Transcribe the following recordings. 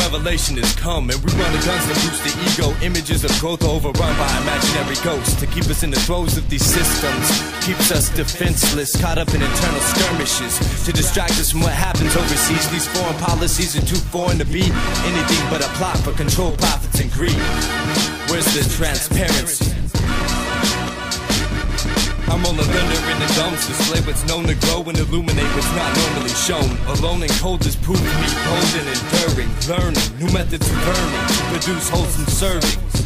revelation has come, and we run the guns to boost the ego. Images of growth overrun by imaginary ghosts to keep us in the throes of these systems. Keeps us defenseless, caught up in internal skirmishes to distract us from what happens overseas. These foreign policies are too foreign to be anything but a plot for control, profits, and greed. Where's the transparency? I'm rolling thunder in the domes, display what's known to grow and illuminate what's not normally shown. Alone and cold is proof of me, bold and enduring, learning new methods of burning to produce wholesome servings.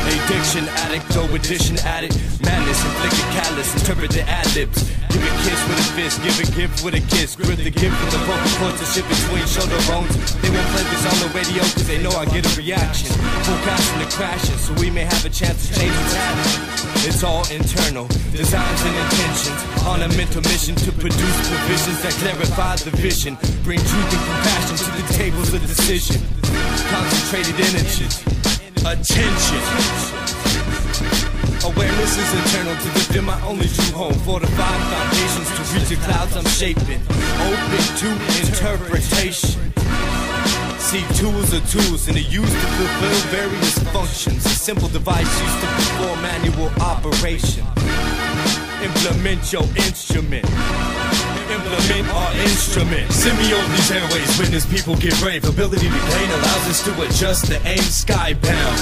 Addiction addict, no addition addict, madness inflicted callous, interpret the ad-libs. Give a kiss with a fist, give a gift with a kiss, grip the gift with the vocal cords and shit between shoulder bones. They won't play this on the radio cause they know I get a reaction. Forecasting the crashes so we may have a chance to change what's happening. It's all internal, designs and intentions, on a mental mission to produce provisions that clarify the vision, bring truth and compassion to the tables of decision. Concentrated energy, attention. Awareness is internal to defend my only true home. Fortified foundations to reach the clouds I'm shaping. Open to interpretation. See, tools are tools and they're used to fulfill various functions. A simple device used to perform manual operation. Implement your instrument. Implement our instrument. Send me over these airways, witness people get brave. Ability to gain allows us to adjust the aim skybound.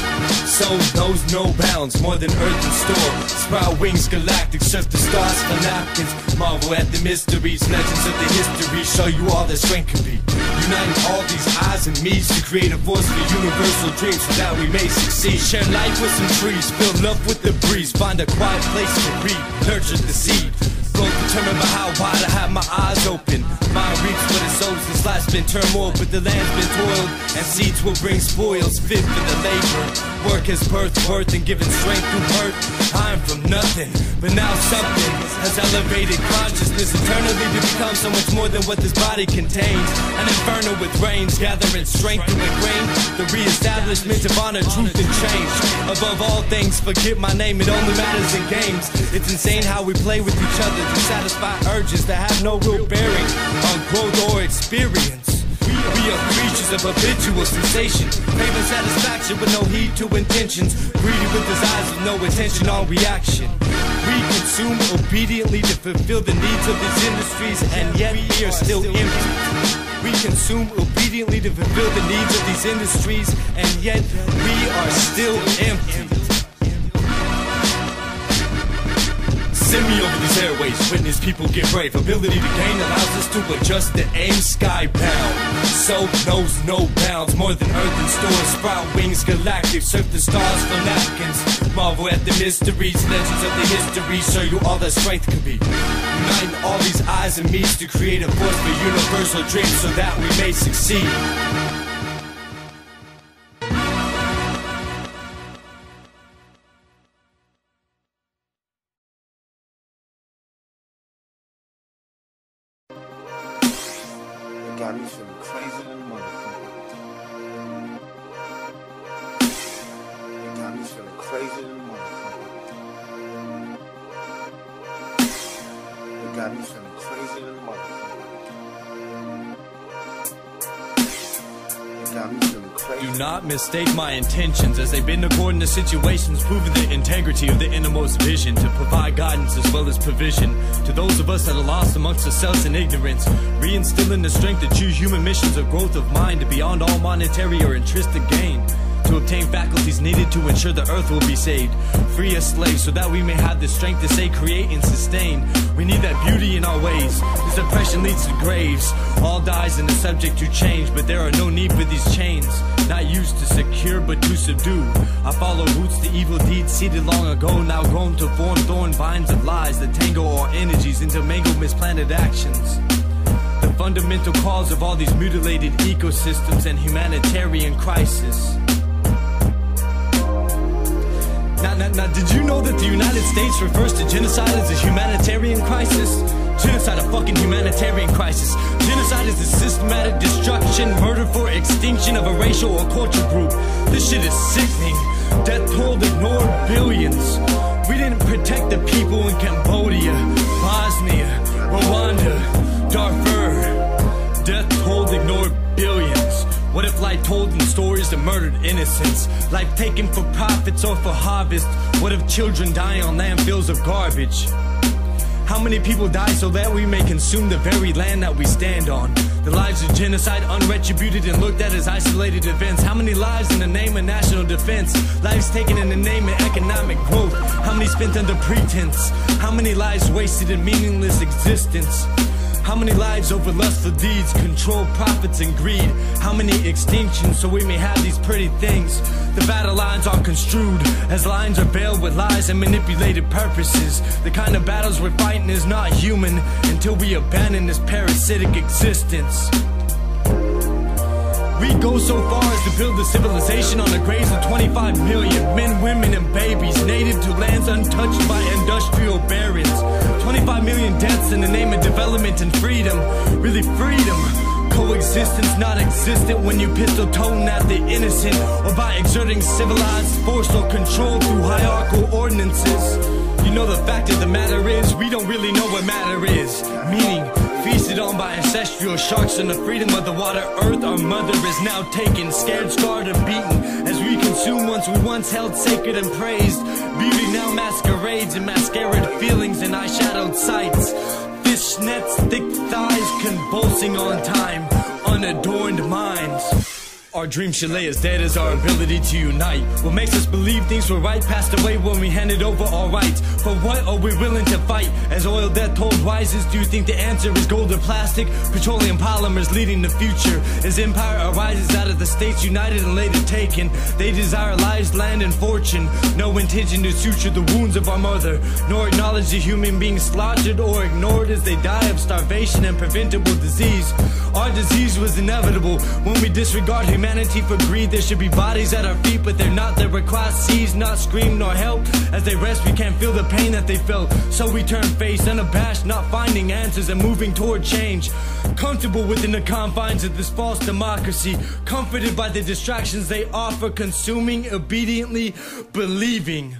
Soul knows no bounds, more than earth and store. Sprout wings galactic, surf the stars for napkins. Marvel at the mysteries, legends of the history. Show you all that strength can be. Uniting all these eyes and me's to create a force for universal dreams so that we may succeed. Share life with some trees, fill love with the breeze. Find a quiet place to read, nurture the seed. Growth determined by how wide I have my eyes open. Mind reaps what it sows, this life's been turmoil, but the land's been toiled. And seeds will bring spoils, fit for the labor. Work has birthed worth and given strength through birth. I'm from nothing, but now something has elevated consciousness eternally to become so much more than what this body contains. An inferno with reins, gathering strength to ingrain the re-establishment of honor, truth, and change. Above all things, forget my name, it only matters in games. It's insane how we play with each other to satisfy urges that have no real bearing on growth or experience. We are creatures of habitual sensation, craving satisfaction with no heed to intentions, greedy with desires with no attention on reaction. We consume obediently to fulfill the needs of these industries, and yet we are still empty. We consume obediently to fulfill the needs of these industries, and yet we are still empty. Send me over these airways, witness people get brave. Ability to gain allows us to adjust the aim skybound. Soul knows no bounds, more than earth and stores. Sprout wings galactic, surf the stars for napkins. Marvel at the mysteries, legends of the history. Show you all that strength can be. Uniting all these eyes and me's to create a force for universal dreams so that we may succeed. Got me feeling crazy than a motherfucker. It got me feeling crazy than a motherfucker. It got me feeling crazy than a motherfucker. It got me feeling crazy. Do not mistake my intentions as they've been according to situations, proving the integrity of the innermost vision to provide guidance as well as provision to those of us that are lost amongst ourselves in ignorance, reinstilling the strength to choose human missions of growth of mind beyond all monetary or intrinsic gain, to obtain faculties needed to ensure the earth will be saved, free as slaves, so that we may have the strength to say, create and sustain. We need that beauty in our ways. This oppression leads to graves. All dies and is subject to change, but there are no need for these chains, not used to secure but to subdue. I follow roots to evil deeds seeded long ago, now grown to form thorn vines of lies that tangle our energies into mangled misplanted actions. The fundamental cause of all these mutilated ecosystems and humanitarian crisis. Now, did you know that the United States refers to genocide as a humanitarian crisis? Genocide, a fucking humanitarian crisis. Genocide is the systematic destruction, murder for extinction of a racial or cultural group. This shit is sickening. Death toll ignored billions. We didn't protect the people in Cambodia, Bosnia, Rwanda, Darfur. Death toll ignored billions. What if light told and murdered innocents, life taken for profits or for harvest. What if children die on landfills of garbage? How many people die so that we may consume the very land that we stand on? The lives of genocide, unretributed and looked at as isolated events. How many lives in the name of national defense? Lives taken in the name of economic growth. How many spent under pretense? How many lives wasted in meaningless existence? How many lives over lustful deeds, control, profits, and greed? How many extinctions so we may have these pretty things? The battle lines are construed as lines are veiled with lies and manipulated purposes. The kind of battles we're fighting is not human until we abandon this parasitic existence. We go so far as to build a civilization on the graves of 25 million men, women, and babies, native to lands untouched by industrial barons. 25 million deaths in the name of development and freedom. Really freedom. Coexistence not existent when you pistol-toting at the innocent, or by exerting civilized force or control through hierarchical ordinances. You know the fact of the matter is, we don't really know what matter is. Meaning, feasted on by ancestral sharks and the freedom of the water earth, our mother is now taken, scared, scarred, and beaten, as we consume once we once held sacred and praised. Beauty now masquerades in masquerade feelings and eyeshadowed sights. Fishnets, thick thighs, convulsing on time, unadorned minds. Our dream should lay as dead as our ability to unite. What makes us believe things were right passed away when we handed over our rights. For what are we willing to fight? As oil death toll rises, do you think the answer is gold or plastic? Petroleum polymers leading the future. As empire arises out of the states united and later taken, they desire lives, land, and fortune. No intention to suture the wounds of our mother, nor acknowledge the human beings slaughtered or ignored as they die of starvation and preventable disease. Our disease was inevitable when we disregard humanity for greed. There should be bodies at our feet, but they're not. Their request sees, not scream nor help. As they rest, we can't feel the pain that they felt. So we turn face unabashed, not finding answers and moving toward change. Comfortable within the confines of this false democracy, comforted by the distractions they offer, consuming, obediently believing.